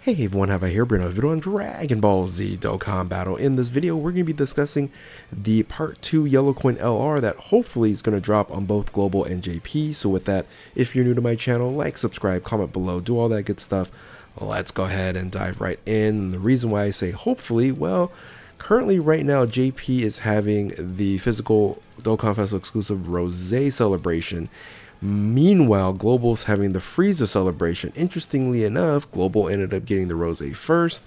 Hey everyone, have I here bring a video on Dragon Ball Z Dokkan Battle. In this video, we're going to be discussing the Part 2 Yellow Coin LR that hopefully is going to drop on both Global and JP. So with that, if you're new to my channel, like, subscribe, comment below, do all that good stuff. Let's go ahead and dive right in. And the reason why I say hopefully, well, currently right now, JP is having the physical Dokkan Festival exclusive Rosé celebration. Meanwhile, Global's having the Frieza celebration. Interestingly enough, Global ended up getting the Rosé first,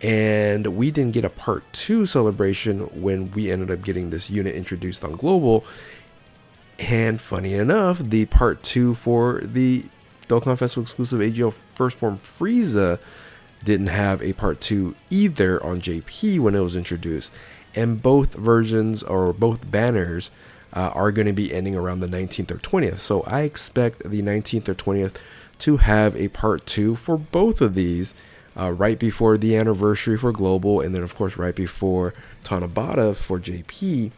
and we didn't get a Part 2 celebration when we ended up getting this unit introduced on Global. And funny enough, the Part 2 for the Dokkan Festival exclusive AGL First Form Frieza didn't have a Part 2 either on JP when it was introduced. And both versions, or both banners, are going to be ending around the 19th or 20th. So I expect the 19th or 20th to have a Part 2 for both of these right before the anniversary for Global, and then of course right before Tanabata for JP.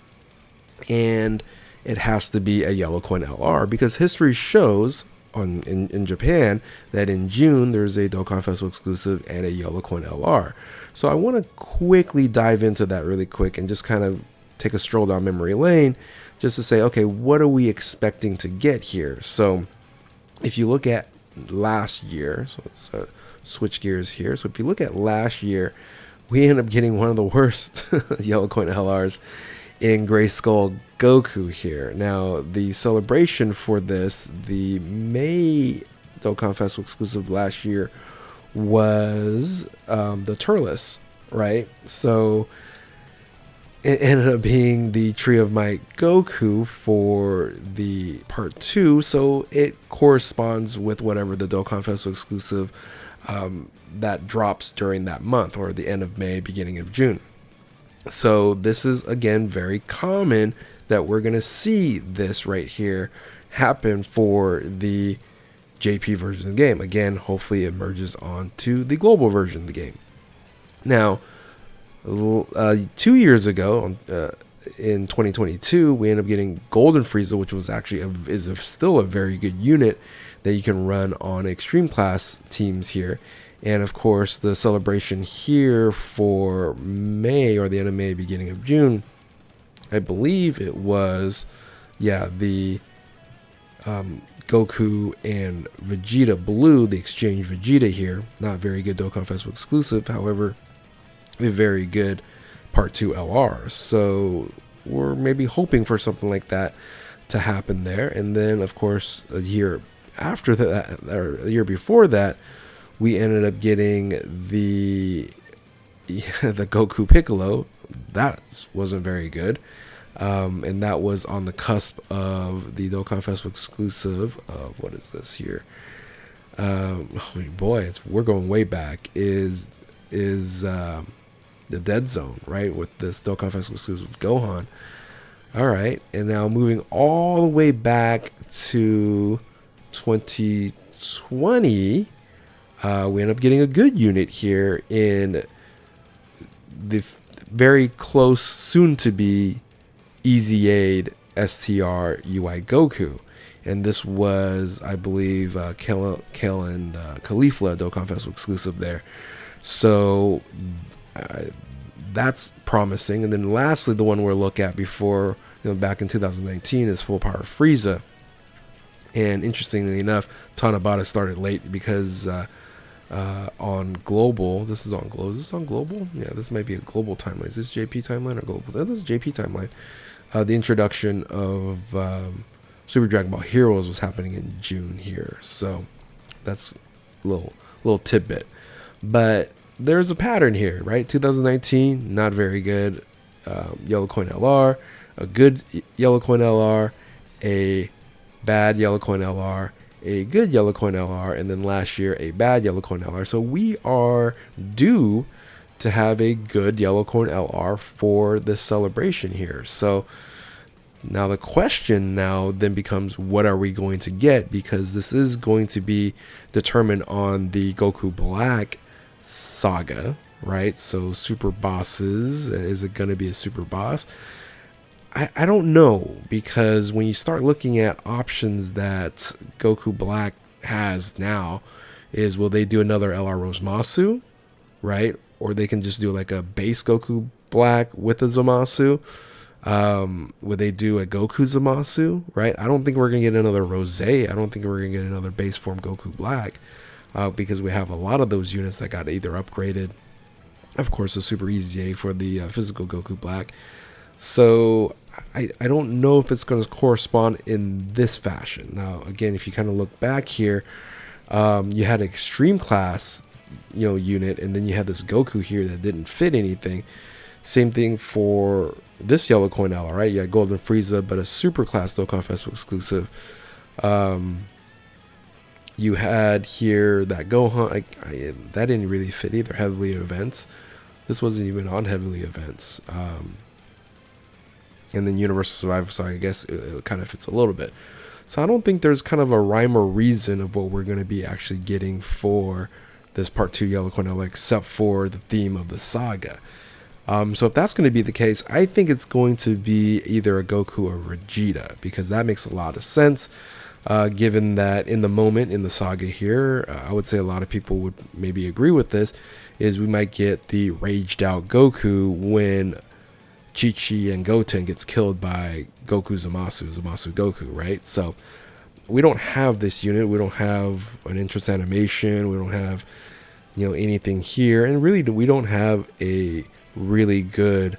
And it has to be a Yellow Coin LR because history shows in Japan that in June there's a Dokkan Festival exclusive and a Yellow Coin LR. So I want to quickly dive into that really quick and just kind of take a stroll down memory lane just to say, okay, what are we expecting to get here? So if you look at last year, so let's switch gears here. So if you look at last year, we ended up getting one of the worst Yellow Coin LRs in Gray Skull Goku here. Now, the celebration for this, the May Dokkan Festival exclusive last year, was the Turles, right? So it ended up being the Tree of Might Goku for the Part 2, so it corresponds with whatever the Dokkan Festival exclusive that drops during that month, or the end of May, beginning of June. So this is, again, very common that we're going to see this right here happen for the JP version of the game. Again, hopefully it merges onto the global version of the game. Now, 2 years ago, in 2022, we ended up getting Golden Frieza, which was actually still a very good unit that you can run on extreme class teams here. And of course, the celebration here for May, or the end of May, beginning of June, I believe it was, yeah, the Goku and Vegeta Blue, the exchange Vegeta here. Not very good Dokkan Festival exclusive, however, a very good Part 2 LR. So we're maybe hoping for something like that to happen there. And then, of course, a year after that, or a year before that, we ended up getting the Goku Piccolo. That wasn't very good. And that was on the cusp of the Dokkan Festival exclusive of, what is this here? Oh boy, we're going way back. Is the Dead Zone, right, with this Dokkan Festival exclusive Gohan. All right, and now moving all the way back to 2020, we end up getting a good unit here in the very close, soon-to-be Easy Aid STR UI Goku. And this was, I believe, Kale and Caulifla Dokkan Festival exclusive there. So that's promising. And then lastly, the one we'll look at before, back in 2019, is Full Power Frieza. And interestingly enough, Tanabata started late because on Global, is this on Global? Yeah, this might be a Global timeline. Is this JP timeline or Global? This is JP timeline. The introduction of Super Dragon Ball Heroes was happening in June here. So that's a little tidbit. But there's a pattern here, right? 2019, not very good Yellow Coin LR, a good Yellow Coin LR, a bad Yellow Coin LR, a good Yellow Coin LR, and then last year a bad Yellow Coin LR. So we are due to have a good Yellow Coin LR for this celebration here. So now the question then becomes, what are we going to get? Because this is going to be determined on the Goku Black saga, right? So super bosses, is it going to be a super boss? I don't know, because when you start looking at options that Goku Black has now, is, will they do another LR Rosemasu, right? Or they can just do like a base Goku Black with a Zamasu. Would they do a Goku Zamasu, right? I don't think we're going to get another Rose. I don't think we're going to get another base form Goku Black, because we have a lot of those units that got either upgraded. Of course, the Super Easy A for the physical Goku Black. So I don't know if it's going to correspond in this fashion. Now, again, if you kind of look back here, you had an Extreme Class, unit, and then you had this Goku here that didn't fit anything. Same thing for this Yellow Coin LR, right? You had Golden Frieza, but a Super Class Dokkan Festival exclusive. You had here that Gohan, that didn't really fit either. Heavily Events. This wasn't even on Heavily Events. And then Universal Survivor, so I guess it kind of fits a little bit. So I don't think there's kind of a rhyme or reason of what we're going to be actually getting for this Part 2 Yellow Coin LR, except for the theme of the saga. So if that's going to be the case, I think it's going to be either a Goku or Vegeta, because that makes a lot of sense, given that in the moment in the saga here, I would say a lot of people would maybe agree with this, is we might get the raged out Goku when Chi-Chi and Goten gets killed by Goku Zamasu Goku, right? So we don't have this unit. We don't have an interest animation. We don't have, anything here. And really, we don't have a really good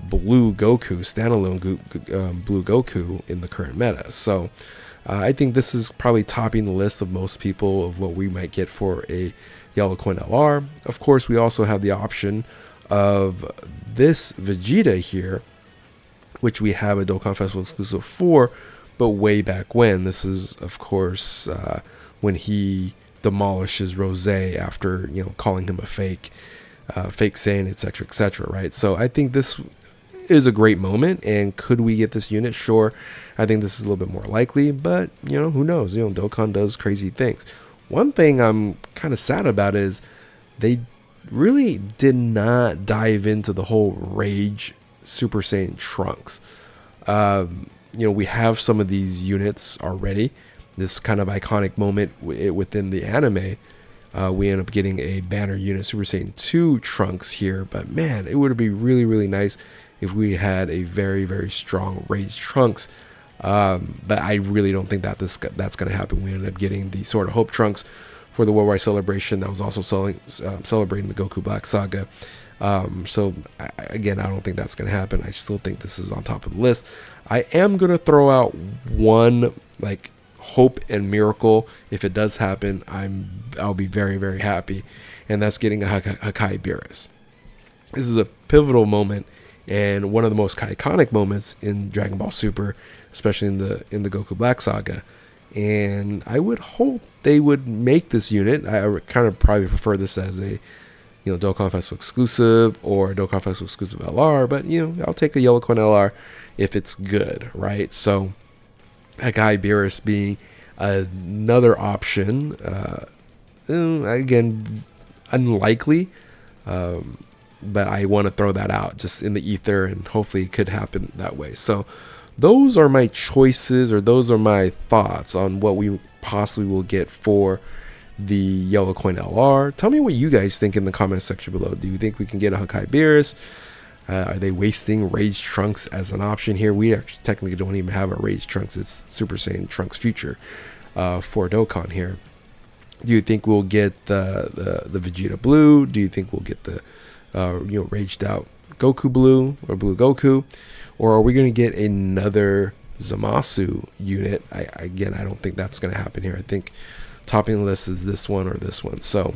blue Goku, standalone blue Goku in the current meta. So I think this is probably topping the list of most people of what we might get for a Yellow Coin LR. Of course, we also have the option of this Vegeta here, which we have a Dokkan Festival exclusive for, but way back when. This is, of course, when he demolishes Rose after, calling him a fake Saiyan, etc., right? So I think this is a great moment, and could we get this unit? Sure. I think this is a little bit more likely, but, who knows? Dokkan does crazy things. One thing I'm kind of sad about is they really did not dive into the whole Rage Super Saiyan Trunks. We have some of these units already. This kind of iconic moment within the anime. We end up getting a banner unit, Super Saiyan 2 Trunks here. But man, it would be really, really nice if we had a very, very strong Rage Trunks. But I really don't think that that's going to happen. We ended up getting the Sword of Hope Trunks for the Worldwide Celebration that was also celebrating the Goku Black Saga. So again, I don't think that's going to happen. I still think this is on top of the list. I am going to throw out one hope and miracle. If it does happen, I'll be very, very happy, and that's getting a Hakai Beerus. This is a pivotal moment and one of the most iconic moments in Dragon Ball Super, especially in the Goku Black Saga. And I would hope they would make this unit. I kind of probably prefer this as a Dokkan Festival exclusive or Dokkan Festival exclusive LR, but I'll take a Yellow Coin LR if it's good, right? So Hakai Beerus being another option, again, unlikely, but I want to throw that out just in the ether, and hopefully it could happen that way. So those are my choices, or those are my thoughts on what we possibly will get for the Yellow Coin LR. Tell me what you guys think in the comment section below. Do you think we can get a Hakai Beerus? Are they wasting Rage Trunks as an option here? We actually technically don't even have a Rage Trunks. It's Super Saiyan Trunks Future for Dokkan here. Do you think we'll get the Vegeta Blue? Do you think we'll get the raged out Goku Blue or Blue Goku? Or are we going to get another Zamasu unit? I don't think that's going to happen here. I think topping the list is this one or this one. So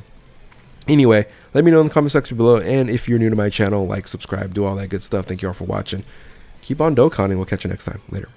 anyway, let me know in the comment section below. And if you're new to my channel, like, subscribe, do all that good stuff. Thank you all for watching. Keep on Dokkaning. We'll catch you next time. Later.